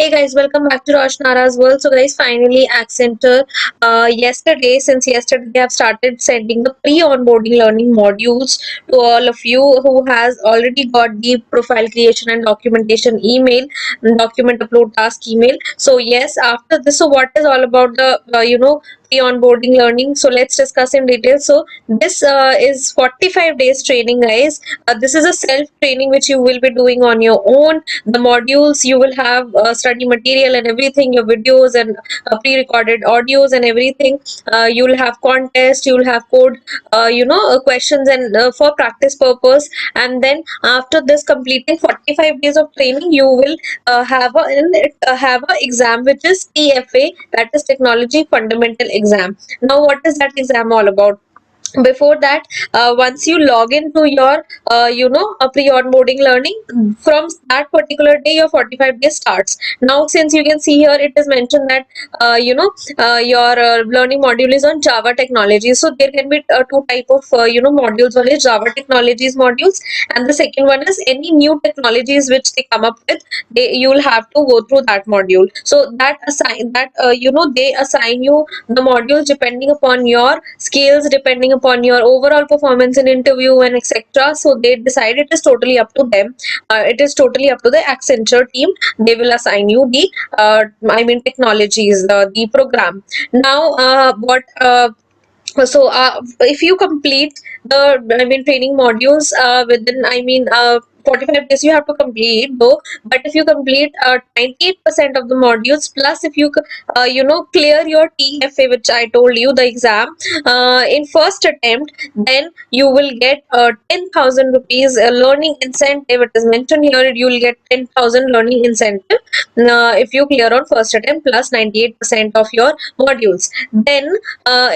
Hey guys, welcome back to Roshnara's World. So guys, finally Accenture, since yesterday they have started sending the pre-onboarding learning modules to all of you who has already got the profile creation and documentation email, document upload task email. So yes, after this, so what is all about the, pre-onboarding learning? So let's discuss in detail. So this is 45 days training guys. This is a self training which you will be doing on your own. The modules you will have study material and everything, your videos and pre-recorded audios and everything. You will have contest, you will have code questions and for practice purpose. And then after this completing 45 days of training, you will have a exam which is TFA, that is technology fundamental exam. Now what is that exam all about? Before that, once you log into your pre-onboarding learning, from that particular day your 45 days starts. Now since you can see here, it is mentioned that your learning module is on Java technology. So there can be two type of modules. One is Java technologies modules, and the second one is any new technologies which they come up with. You will have to go through that module. So they assign you the modules depending upon your skills, depending upon your overall performance in interview and etc. So they decide, it is totally up to them. It is totally up to the Accenture team. They will assign you the technologies, the program. Now what so if you complete the training modules within 45 days you have to complete though. But if you complete 98% of the modules, plus if you clear your TFA, which I told you, the exam, in first attempt, then you will get 10,000 rupees learning incentive. It is mentioned here, you will get 10,000 learning incentive if you clear on first attempt plus 98% of your modules. Then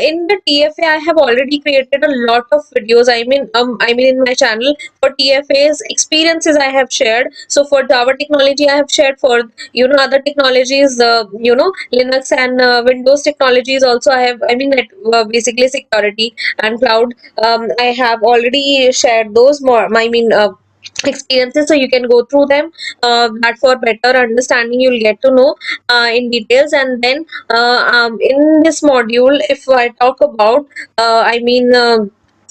in the TFA, I have already created a lot of videos. In my channel for TFA's experiences I have shared. So for Java technology, I have shared. For other technologies, Linux and Windows technologies also I have. Basically security and cloud. I have already shared those more. Experiences, so you can go through them. That for better understanding, you'll get to know in details. And then in this module, if I talk about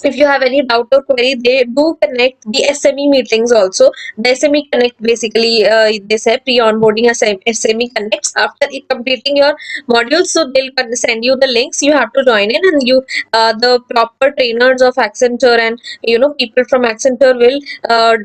if you have any doubt or query, they do connect the SME meetings also. The SME connect, basically they say pre-onboarding SME connects after completing your modules. So they'll send you the links, you have to join in, and you the proper trainers of Accenture and people from Accenture will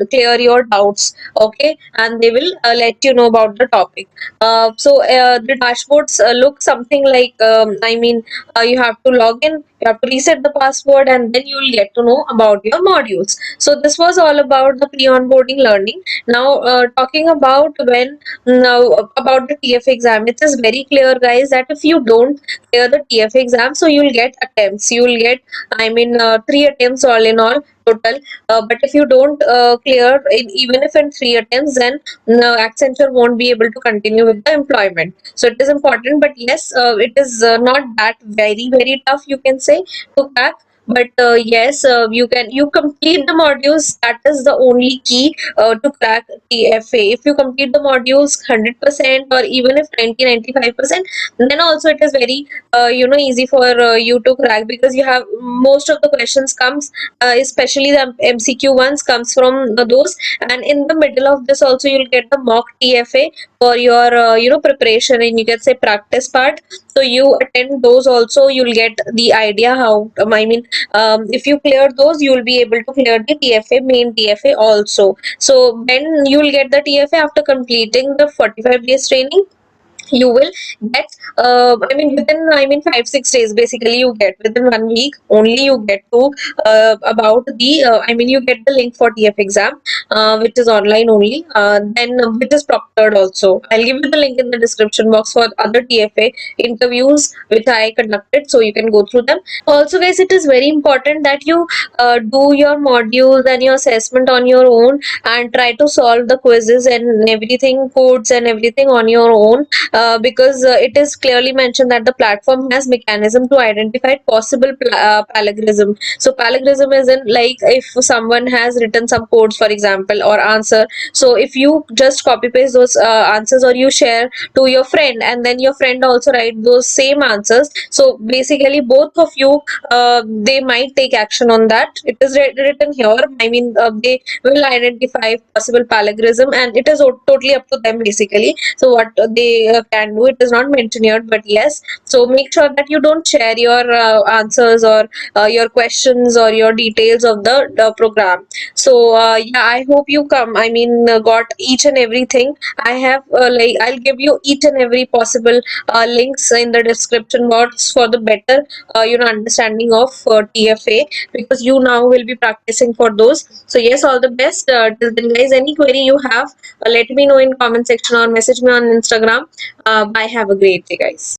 clear your doubts. Okay, and they will let you know about the topic. The dashboards look something like you have to log in, you have to reset the password, and then you will get to know about your modules. So this was all about the pre-onboarding learning. Now talking about now about the TF exam, it is very clear guys that if you don't clear the TF exam, so you will get attempts, you will get 3 attempts all in all total. But if you don't clear even if in 3 attempts, then no, Accenture won't be able to continue with the employment. So it is important, but yes, it is not that very tough, you can say, to crack. But yes, you complete the modules. That is the only key to crack TFA. If you complete the modules 100%, or even if 95%, then also it is very easy for you to crack, because you have most of the questions comes, especially the MCQ ones, comes from those. And in the middle of this also, you'll get the mock TFA for your preparation, and you can say practice part. So you attend those also, you'll get the idea how if you clear those, you will be able to clear the TFA, main TFA also. So when you will get the TFA after completing the 45 days training, you will get within 5-6 days, basically you get within 1 week only, you get to about the you get the link for TF exam, which is online only. Then which is proctored also. I'll give you the link in the description box for other TFA interviews which I conducted, so you can go through them. Also guys, it is very important that you do your modules and your assessment on your own, and try to solve the quizzes and everything, codes and everything on your own. Because it is clearly mentioned that the platform has mechanism to identify possible plagiarism. So plagiarism is in, like, if someone has written some codes, for example, example or answer. So if you just copy paste those answers, or you share to your friend, and then your friend also write those same answers, so basically both of you, they might take action on that. It is written here, I mean, they will identify possible plagiarism, and it is totally up to them basically. So what they can do, it is not mentioned here, but yes. So make sure that you don't share your answers, or your questions, or your details of the program. So yeah, I hope you come, I mean, got each and everything. I have like, I'll give you each and every possible links in the description box for the better understanding of TFA, because you now will be practicing for those. So yes, all the best. Till then guys, any query you have, let me know in comment section or message me on Instagram. Bye, have a great day guys.